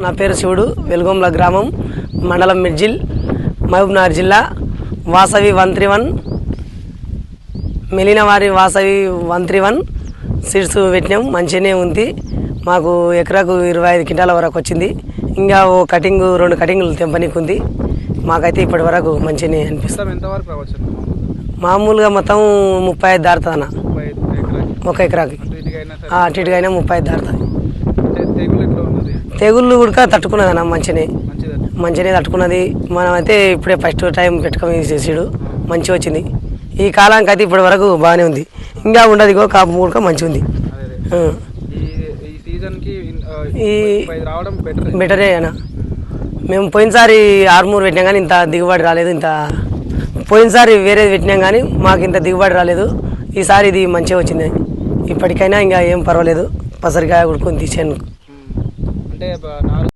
నా పేరు శివుడు, వెలుగొంల గ్రామం, మండలం మిర్జిల్, మహబూబ్నగర్ జిల్లా. వాసవి 131 మెలినవారి వాసవి 131 సీడ్స్ పెట్టినాం. మంచిగానే ఉంది. మాకు ఎకరాకు 25 క్వింటాల వరకు వచ్చింది. ఇంకా ఓ కటింగ్ 2 కటింగులు తెంపనీకి ఉంది. మాకైతే ఇప్పటి వరకు మంచిగానే అనిపిస్తుంది. మామూలుగా మొత్తం 35 దాడుతుందన్న ఒక ఎకరాకి. అటు ఇటుకైనా 35 దాడుతుంది. తెగుళ్ళు కూడా తట్టుకున్నది అన్న, మంచిగానే తట్టుకున్నది. మనమైతే ఇప్పుడే ఫస్ట్ టైం పెట్టుకొని చేసాడు, మంచిగా వచ్చింది. ఈ కాలానికి అయితే ఇప్పటి వరకు బాగానే ఉంది. ఇంకా ఉండదు, ఇగో కాపు మూడుక మంచిగా ఉంది. ఈ బెటరే అన్న. మేము పోయినసారి 6 పెట్టినాం కానీ ఇంత దిగుబడి రాలేదు. పోయినసారి వేరేది పెట్టినాం కానీ మాకు ఇంత దిగుబడి రాలేదు. ఈసారి ఇది మంచిగా వచ్చింది. ఇప్పటికైనా ఇంకా ఏం పర్వాలేదు. పసరికాయ ఉడుకొని తీసాను.